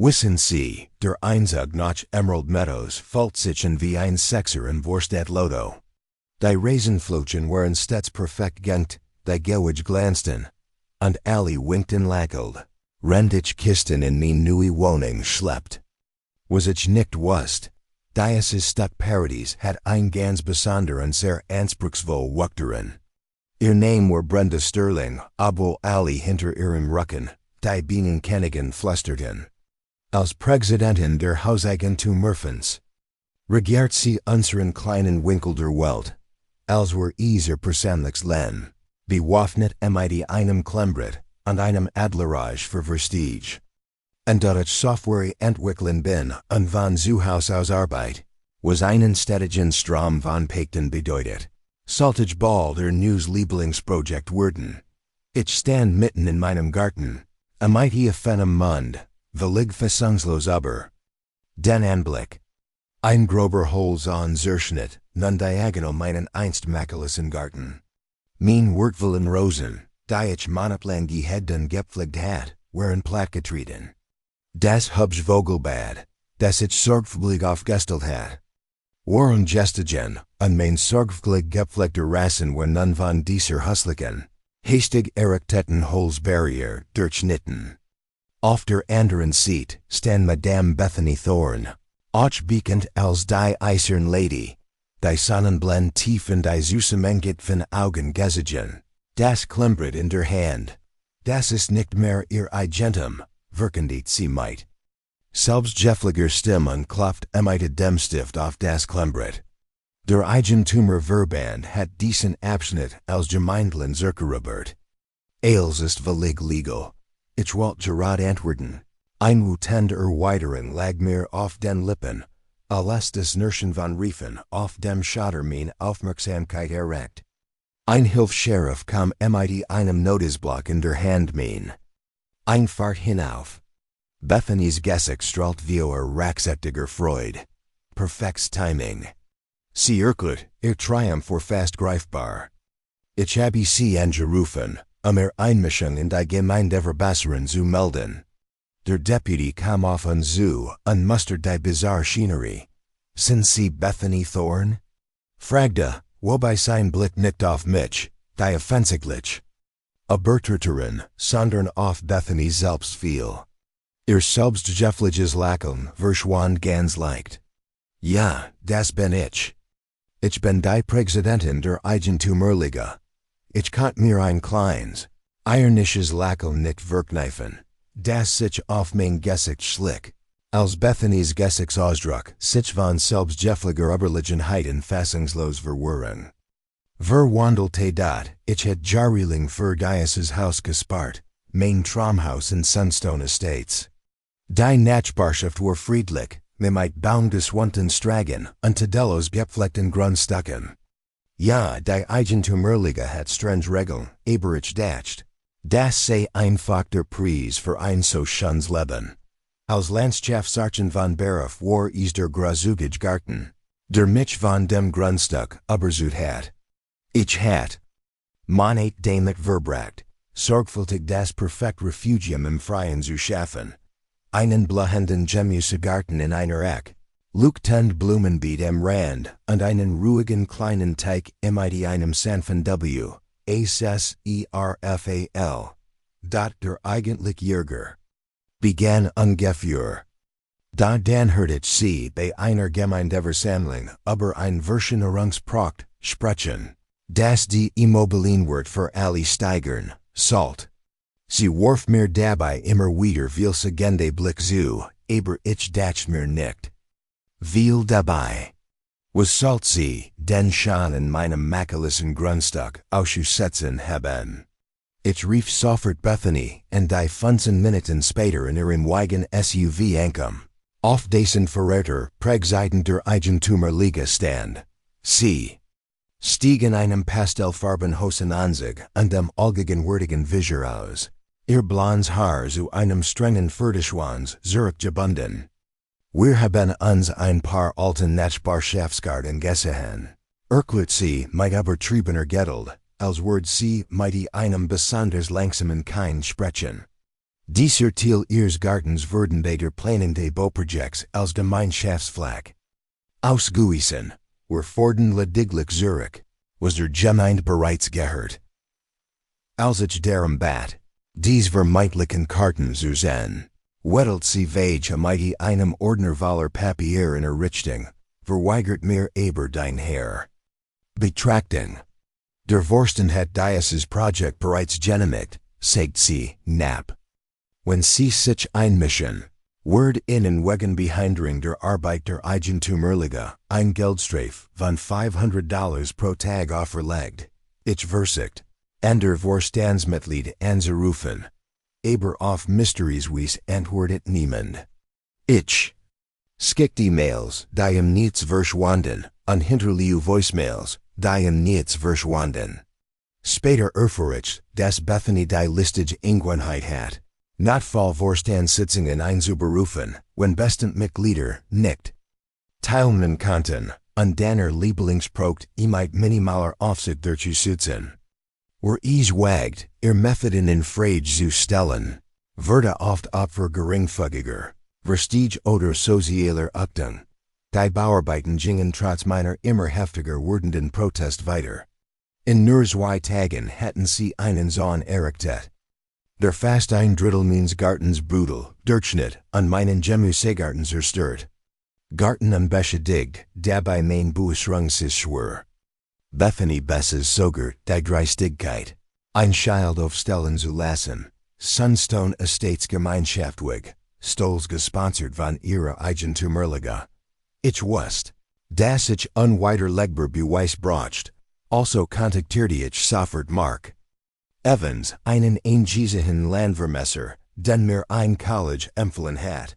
Wissen Sie, der Einzug nach Emerald Meadows fällt sich wie ein Sechser in Vorstadt Lotto. Die Raisenflötchen waren stets perfekt genkt, die Gewich glanzten, und alle winkten lächelnd, rend ich Kisten in mijn neue Wohnung schleppt. Was ich nicht wusste, dieses Stadtparadies hat ein ganz besonder und sehr anspruchsvoll Wuchteren. Ihr Name war Brenda Sterling, obwohl alle hinter ihrem Rücken, die Bienenkönigen flüsterten. Als Präsidentin der Hauseigentumsvereins regiert sie unseren kleinen Winkel der Welt, als wir ihr persönliches Leben, bewaffnet mit einem Klemmbrett und einem Adlerage für Prestige. Und dat ich Software entwickeln bin und von zu Haus aus Arbeit, was einen städtischen Strom von Pakten bedeutet, sollte ich bald ihr neues Lieblingsprojekt werden. Ich stand mitten in meinem Garten, mit offenem Mund, völlig fassungslos über den Anblick. Ein grober Holz an Zerschnitt, nun diagonal meinen einst makellosen Garten. Mein Wertvollen Rosen, die ich monatelang gehegt und gepflegt hat, waren plattgetreten. Das Hubs Vogelbad, das ich sorgfältig aufgestellt hat, waren gestigen, und mein sorgfältig gepflegter Rasen war nun von dieser hässlichen, hastig errichteten Holzbarriere durchschnitten. Auf der anderen Seite stand Madame Bethany Thorne, bekannt als die eisern Lady, die Sonnenblend tief in die Süßemenget von Augen gesigen, das Klemmbrett in der Hand, das ist nicht mehr ihr Eigentum, verkündigt sie mit selbstgefälliger Stimme und klopft mit dem Stift auf das Klemmbrett. Der Eigentumsverband hat diesen Abschnitt als Gemeindlen zurückerobert. Alles ist völlig legal. Ich wollte gerade antworten. Ein Wutend Erweiterung lag mir auf den Lippen, als das Nirschen von Riefen auf dem Schotter meine Aufmerksamkeit erregt. Ein Hilfs-Sheriff kam mit einem Notizblock in der Hand mein. Ein Fahrt hinauf. Bethany's Gesicht strahlt vor racksächtiger Freude. Perfektes Timing. Sie erklärt, ihr Triumph war fast greifbar. Ich habe sie angerufen, ihre Einmischung in die Gemeindeverbesserung zu melden. Der Deputy kam auf uns zu und mustert die bizarre Schinerie. Sind Sie Bethany Thorne? Fragte, wobei sein Blick nicht auf mich, die offensichtlich Abertiterin, sondern auf Bethany selbst fiel. Ihr selbstgefälliges Lächeln verschwand ganz leicht. Ja, das bin ich. Ich bin die Präsidentin der Eigentumsliga. Ich kann mir ein kleines, ironisches Lächeln nicht verkneifen, das sich auf mein Gesicht schlick, als Bethany's Gesichtsausdruck sich von selbstgefälliger Überlegenheit fassungslos verwirren. Verwandelte dat, ich het jahrelang für dieses Haus gespart, mein Traumhaus in Sunstone Estates. Die Nachbarschaft war friedlich, mit baumgeswunten Stragen und Tadellos gepflegten Grundstücken. Ja, die Eigentumsliga hat strenge Regeln, aber ich dacht, das sei einfach der Preis für ein so schönes Leben. Als Landschaftsarchitekt von Beruf war is der großzügige Garten, der mich von dem Grundstück überzeugt hat. Ich hat Monet damit verbracht, sorgfältig das perfekt Refugium im Freien zu schaffen. Einen blühenden Gemüsegarten in einer Eck, leuchtend Blumenbeet am Rand und einen ruhigen kleinen Teich mit einem sanften W, S-S-E-R-F-A-L. Der eigentlich Jäger begann ungefähr. Dann hörte ich sie bei einer Gemeindeversammlung über ein Verschönerungsprojekt sprechen, das die Immobilienwert für alle steigern sollte. Sie warf mir dabei immer wieder vielsagende Blick zu, aber ich dachte mir nicht viel dabei. Was sollte sie denn schon in meinem makellosen Grundstück auszusetzen haben? Ich rief sofort Bethany und die 15 Minuten später in ihrem Wagen SUV ankam. Auf dessen Verräter Präsident der Eigentumsliga stand. Sie stieg in einem pastellfarben Hosenanzug und dem allgegenwärtigen Visor aus. Ihr blondes Haar zu einem strengen Furtischwanz zurückgebunden. Wir haben uns ein paar alten Nachbarschaftsgarten gesehen. Erklärt sie mit übertriebener Geduld, als würde sie mit einem besonders langsamen Kind sprechen. Dieser Ziel ihres Gartens werden bei der Planung des Bauprojekts als Gemeinschaftsflag ausgewiesen, wir fordern lediglich Zurück, was der Gemeinde bereits gehört. Als ich darum bat, dies vermeintlichen Karten zu sehen, wedelt sie wege mit einem Ordner voller Papier in Richtung, verweigert mir aber dein Herr. Betrachtung. Der Vorstand hat dieses Projekt bereits genehmigt, sagt sie, knapp. Wenn sie sich einmischen, wird ihnen wegen Behinderung der Arbeit der Eigentümerliche ein Geldstrafe von $500 pro Tag auferlegt. Ich versucht, der Vorstandsmitglied anzurufen, aber auf mysteriös antwortet niemand. Ich schickt E-Mails, die nichts verschwanden, und hinterließ Voicemails, die nichts verschwanden. Später erfuhr ich, dass Bethany die listige Ingwenheit hat, not voll Vorstandssitzungen einzuberufen, wenn Bestandmitglieder nicht teilnehmen konnten, und danner Lieblingsprokt mit minimaler Aufsicht durchzusetzen. Wer es wagt, Methoden in Frage zu stellen, wird oft Opfer geringfügiger, Verstehe oder sozialer Achtung. Die Bauarbeiten gingen trotz meiner immer heftiger werdenden Protest weiter. In nur 2 Tagen hatten sie einen Sohn errichtet. Der fast ein Drittel meines Gartens brutal, Durchschnitt, und meinen Gemüsegarten zerstört. Garten am beschädigt, dabei mein Beschränktes schwör. Bethany Besses sogar die Dreistigkeit, ein Child aufstellen zu lassen, Sunstone Estates Gemeinschaftlich, stolz gesponsert von ihrer Eigentümerliche. Ich wusste, dass ich unwiderlegbar Beweis brauchte, also kontaktierte ich sofort Mark Evans, einen einzigen Landvermesser, den mir ein College empfohlen hat.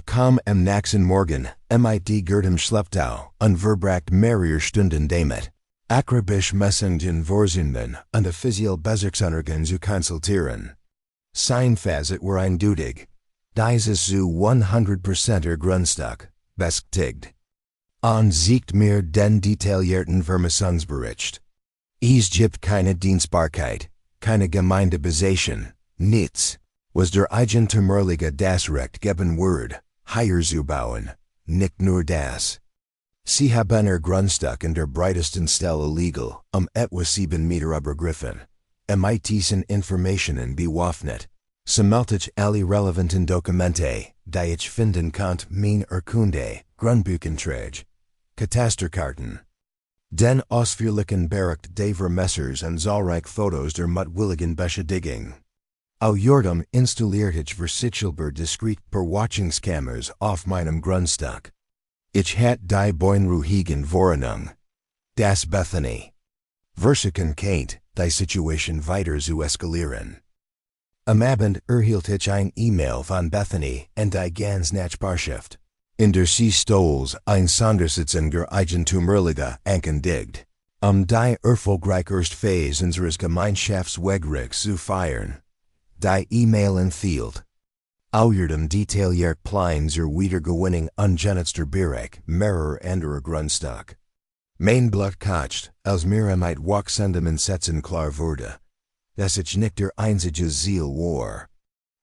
Kam am nächsten Morgen, mit Gertem Schlepptau, und verbracht mehrere Stunden damit, akribisch Messungen vorzusehen und offiziell Bezirksuntergen zu konsultieren. Sein Fazit war eindeutig. Dieses zu 100% Grundstück, bestätigt. Und siegt mir den detaillierten Vermessungsbericht. Es gibt keine Dienstbarkeit, keine Gemeindebesetzung, nichts, was der Eigentümerliche das Recht geben wird, hier zu bauen, nicht nur das. Sie haben ihr Grundstück in der breitesten Stelle illegal, etwas 7 Meter übergriffen. Mit diesen Informationen bewaffnet, sammelt ich alle relevanten Dokumente, die ich finden konnte, mein Urkunde, Grundbuchenträge, Katasterkarten. Den ausführlichen Bericht des Vermessers und zahlreich Fotos der mutwilligen Beschädigung. Außerdem installiert ich versicherbar diskret Überwachungskameras auf meinem Grundstück. Ich hat die beunruhigende Vorahnung, dass Bethany versuchen kennt, die Situation weiter zu eskalieren. Am Abend erhielt ich ein E-Mail von Bethany und die ganz Nachbarschaft, in der sie stolz ein Sondersitzung der Eigentümerliche ankündigt, die erfolgreiche Phase unseres Gemeinschaftswegricks zu feiern. Die E-Mail enthielt außerdem detailliert Pläne zur Wiedergewinnung ungenutzter Bereich mehrerer anderer Grundstück. Mein Blut kocht, als mir mit wachsendem Entsetzen klar wurde, dass ich nicht der einzige Ziel war.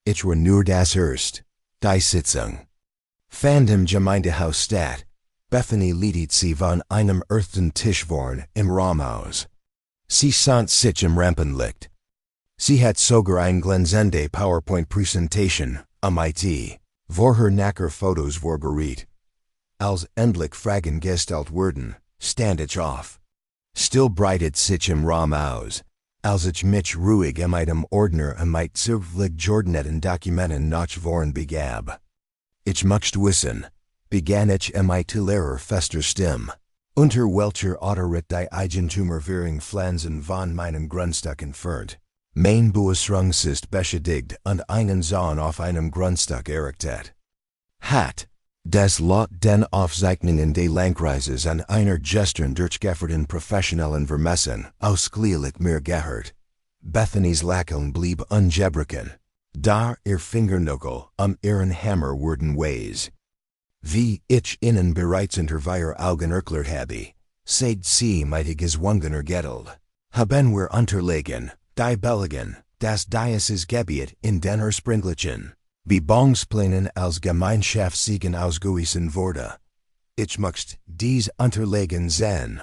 Ich war nur das erste, die Sitzung. Fand im Gemeindehaus statt. Bethany liedet sie von einem earthen Tischvorn im Raum aus. Sie sant sich im Rampenlicht. Sie hat sogar ein glänzende PowerPoint-Präsentation, MIT, wo her Nacker Fotos vorgeriet. Als endlich Fragen gestellt wurden, stand ich auf. Still breitet sich im Raum aus, als ich mich ruhig mit dem Ordner mit zuglich geordneten Dokumenten nach vorn begab. Ich möchte wissen, begann ich mit leerer fester Stimme, unter welcher Autorit die Eigentümerwährung Pflanzen von meinem Grundstück entfernt. Mein Beschränktes ist beschädigt und einen Sohn auf einem Grundstück errichtet hat. Das Lot den Aufzeichnungen des Landkreises an einer gestern durchgeführten professionellen Vermessung ausschließlich mir gehört. Bethanys Lächeln blieb ungebrochen, da ihr Fingernagel ihren Hammer wurden weis. Wie ich Ihnen bereits unter vier Augen erklärt habe, sagt sie mit gezwungener Geduld, haben wir unterlegen, die billigen, das Dieses Gebiet in den Ursprünglichen Bebauungsplänen als Gemeinschaftsziegen ausgewiesen wurde. Ich möchte dies unterlegen sehen.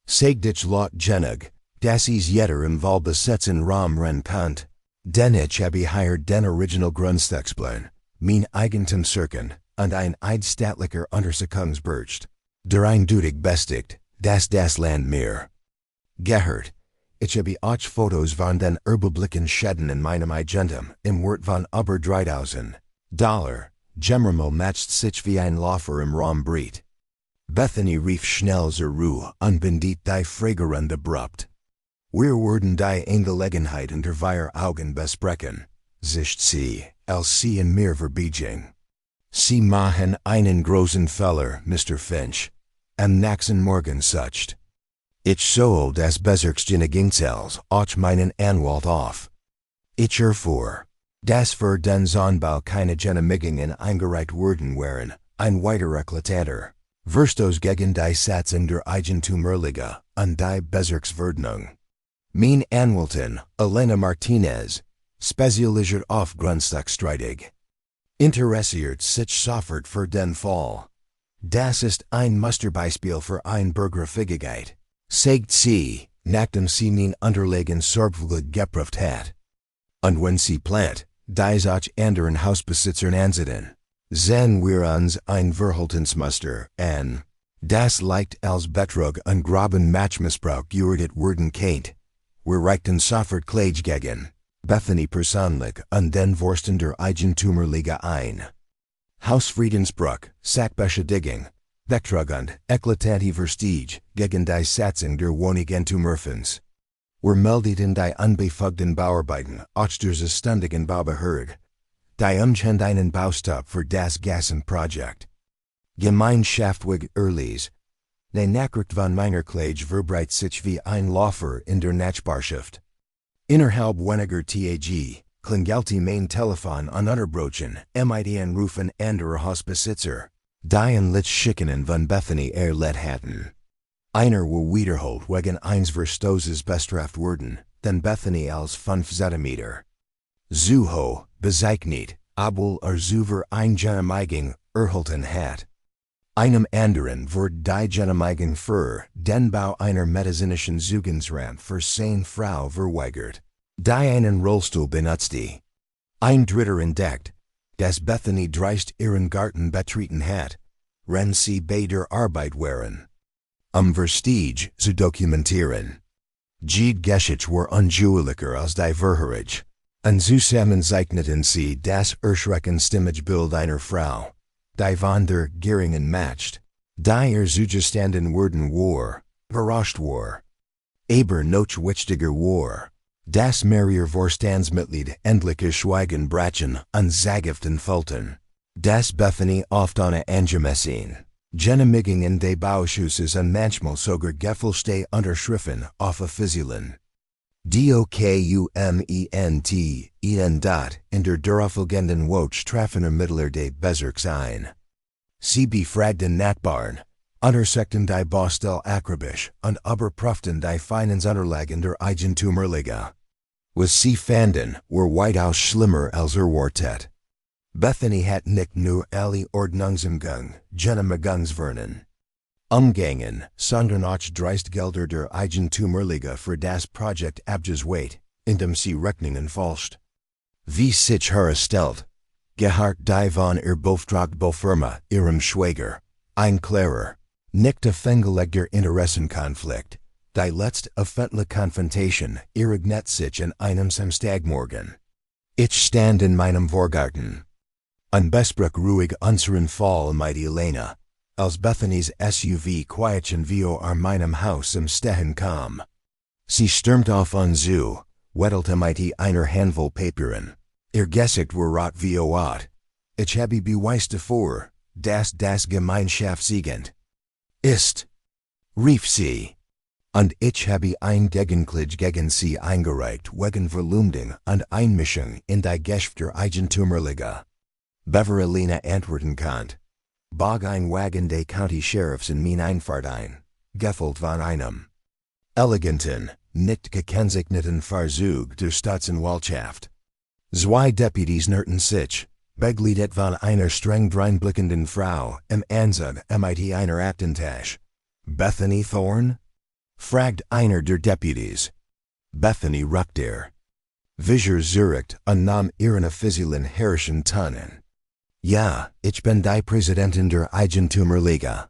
Sagt ich laut genug, dass is jeder im Wahlbesetzen Raum ren kant, denn ich habe hier den Original Grundstücksplan, mein Eigentum cirken, und ein eidstaatlicher Untersuchungsbericht, der eindeutig bestigt, dass das Land mir gehört. Ich habe auch Fotos von den Überblicken Schäden in meinem Eigentum im Wert von über $3.000. Generell matcht sich wie ein Laufer im Raum Breit. Bethany rief schnell zur Ruhe und bendit die Fragerunde abrupt. Wir würden die Angelegenheit unter vier Augen besprechen, sagt sie, als sie in mir verbiegen. Sie machen einen großen Fehler, Mr. Finch. Am nächsten Morgen sucht ich soll das Bezirksgenehmigungsels auch meinen Anwalt auf. Ich erfuhr, dass für den Zonbau keine Genehmigungen eingereicht worden wären, ein weiterer eklatanter Verstoß gegen die Satzung der Eigentumsliga und die Bezirksverordnung. Mein Anwältin, Elena Martinez, spezialisiert auf Grundstückstreitig, interessiert sich sofort für den Fall. Das ist ein Musterbeispiel für ein Bürgerfähigkeit, sagt sie, nachdem sie mein Unterlegen sorgfältig geprüft hat. Und wenn sie plant, dies auch anderen Hausbesitzern ansehen, sehen wir uns ein Verhaltensmuster an, das leicht als Betrug und groben Matchmissbrauch geortet werden kennt. Wir reichten sofort Klage gegen Bethany persönlich und den Vorsten der Eigentumsliga ein. Hausfriedensbruch, Sachbeschädigung, Betrug und eklatante Verstige gegen die Satzung der Wohneigentumsreforms. Wir meldeten die unbefugten Bauarbeiten auch der zuständigen Baubehörde. Die umgehend einen Baustopp für das Gassenprojekt. Gemeinschaftlich Erlies. Die Nachricht von meiner Klage verbreitet sich wie ein Laufer in der Nachbarschaft. Innerhalb weniger Tage klingelt mein Telefon ununterbrochen, mit Anrufen anderer Hausbesitzer, die ein Licht schicken von Bethany erlebt hatten. Einer war wiederholt wegen eines Verstoßes bestraft worden, denn Bethany als 5 Zentimeter. Zuho, bezeichnet, obwohl Zuver ein Genehmigung erhalten hat. Einem anderen wird die Genehmigung für den Bau einer medizinischen Zugangsrampe für seine Frau verweigert, die einen Rollstuhl benutzte. Ein Dritter entdeckt, dass Bethany dreist ihren Garten betreten hat, wenn sie bei der Arbeit waren. Verstige zu dokumentieren. Jede Geschichte war unjuweliger als die Wahrheit. Und zusammen zeichneten sie das erschreckendste Bild einer Frau, die von der geringen matcht, die zugestanden worden war, überrascht war. Aber noch wichtiger war, dass mehrere Vorstandsmitglied endliche Schweigen brachen und zagiften füllten, dass Bethany oft ohne angemessen Genehmigungen des Bauschusses und manchmal sogar gefälschte Unterschriften offiziellen. Dokument in der darauffolgenden Woche trafen Ermittler des Bezirks ein. Sie befragten Nachbarn, untersuchten die Baustelle akribisch und überprüften die Finanzunterlagen der Eigentumsliga. Was sie fanden, war weitaus schlimmer als erwartet. Bethany hat nicht nur alle Ordnungsumgang, Genehmigungsvernen umgangen, sondern auch Dreistgelder der Eigentumsliga für das Projekt abgeschwächt, indem sie Rechnungen falscht. Wie sich herstellt, gehört die von Beauftragtbefirma ihrem Schwager, ein klarer, nicht festgelegter Interessenkonflikt, die letzte öffentliche Konfrontation ereignet sich an einem Samstagmorgen. Ich stand in meinem Vorgarten und besprach ruhig unseren Fall mit Elena, als Bethanys SUV quietchen wie meinem Haus im Stehen kam. Sie stürmt auf uns zu, wedelte mit einer Handvoll Papieren. Ihr Gesicht war rot wie Ot. Ich habe beweist davor, dass das Gemeinschaftssiegend ist, rief sie. Und ich habe ein Gegenklage gegen sie eingereicht wegen Verleumdung und Einmischung in die Geschäfte der Eigentumsliga. Bevor Elena antworten konnte, bog ein Wagen des County Sheriffs in mein Einfahrt ein, gefolgt von einem eleganten, nicht gekennzeichneten Fahrzeug der Staatsanwaltschaft. Zwei Deputies nerten sich, begleitet von einer streng dreinblickenden Frau, im Anzug mit einer Aktentasche. Bethany Thorne? Fragt einer der Deputies. Bethany ruckt Vischer zurückt und nahm ihren offiziellen herrischen Tonen. Ja, ich bin die Präsidentin der Eigentümerliga.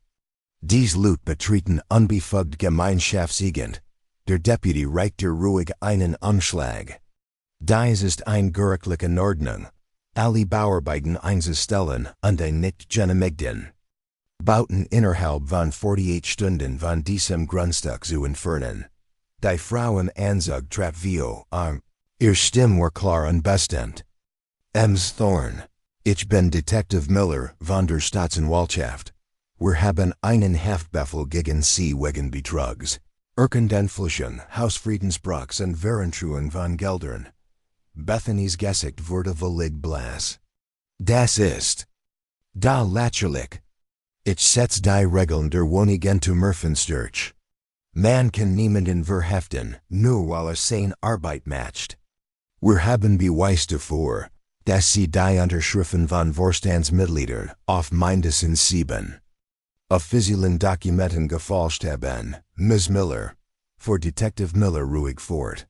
Dies Lut betreten unbefugt Gemeinschaftsegend. Der Deputy reicht ihr ruhig einen Umschlag. Dies ist ein gerichtliche Ordnung. Alle Bauarbeiten einzustellen und ein nicht genehmigten. Bauten innerhalb von 48 Stunden von diesem Grundstück zu entfernen. Die Frau im Anzug trat Vio an. Ihr Stimme war klar und bestimmt. Ems Thorn. Ich bin Detective Miller von der Staatsanwaltschaft. Wir haben einen Haftbefehl gegen Sie wegen Betrugs, Erkendenfälschung, Hausfriedensbruchs und Verantreuung von Geldern. Bethanys Gesicht wurde völlig blass. Das ist da lächerlich. Ich setz die Regeln der Wohnung zu Murphenstürch. Man kann niemanden verhaften, nur weil seine Arbeit matcht. Wir haben Beweis davor, dass Sie die Unterschriften von Vorstandsmitgliedern auf mindestens 7 offiziellen Dokumenten gefälscht haben, Ms. Miller. Für Detective Miller ruhig fort.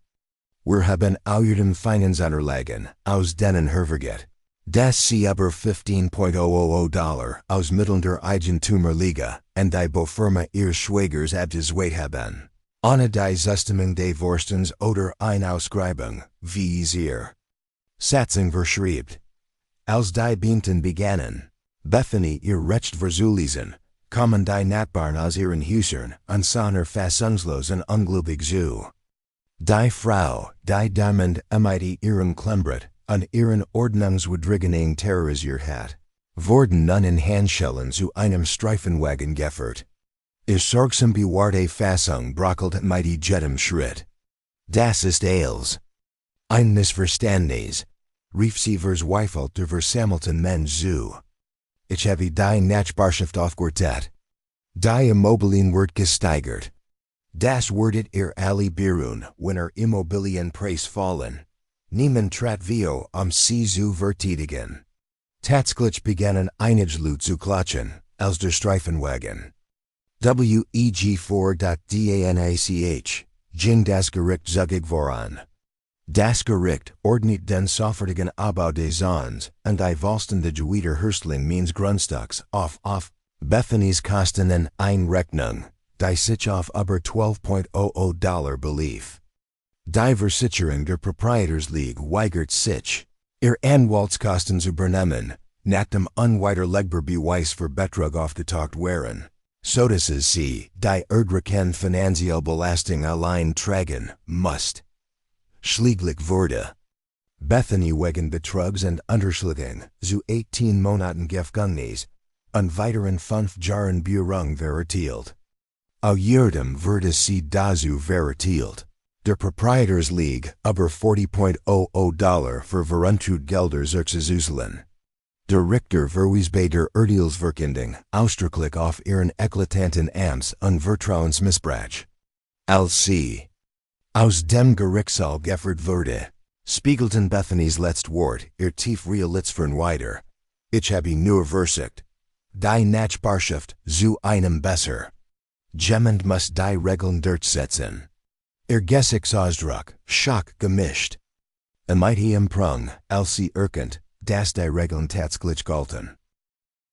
Wir haben außerdem Finanzunterlagen aus denen hervorgeht, dass Sie über $15,000 aus Mitteln der Eigentümerliga und die Bofirma Ihres Schwägers abgezweigt haben. Ohne die Zustimmung des Vorstands oder eine Ausschreibung, wie es ihr Satzung verschreibt. Als die Beamten begannen, Bethany ihr Recht verzulesen, kamen die Nachbarn aus ihren Häusern und sahen fassungslos und ungläubig zu. Die Frau, die damit ihren Klembret und ihren ordnungswidrigen terrorisiert hat, wurden nun in Handschellen zu einem Streifenwagen geführt. Ihr sorgsam bewahrte Fassung brockelt mit jedem Schritt. Das ist alles ein Missverständnis, rief sie verzweifelt der versammelten Mensch zu. Ich habe die Nachbarschaft aufgewertet. Die Immobilien wird gesteigert. Das werdet ihr alle beruhen, wenn Immobilienpreis fallen. Niemand trat Vio sie zu verteidigen. Tatsächlich begannen einige Leute zu klatschen, als der Streifenwagen WEG 4.DANACH ging das Gericht zügig voran. Das Gericht ordnet den sofortigen Abbau des Zones und die Volstende Wiederherstellung meines Grundstücks auf Bethanys Kosten in Einrechnung, die sich auf über $12,000 belief. Die Versicherung der Proprietors-League weigert sich, ihr Anwaltskosten zu übernehmen, nach dem unwiderlegbar Beweis für Betrug aufgetaucht wären, so dass sie die Erdrücken finanzielle Belastung allein tragen muss. Schließlich wurde Bethany wegen Betrugs und Unterschlagung zu 18 Monaten Gefängnis und weiteren 5 Jahren Berufung verurteilt. Außerdem wurde sie dazu verurteilt, der Proprietors League über $40,000 für Veruntreutgelder zurückzuzuzeln. Der Richter verwies bei der Urteilsverkündung ausdrücklich auf ihren eklatanten Amts- und Vertrauensmissbrauch. Als sie aus dem Gerichtssaal geführt wurde, spiegelten Bethanys letztes Wort ihr tief realitzfern weiter. Ich habe nur versagt, die Nachbarschaft zu einem besser. Jemand muss die Regeln durchsetzen. Ihr Gesichtsausdruck, Schock gemischt. Mit ihrem Prang, als sie erkennt, dass die Regeln tatsächlich galten.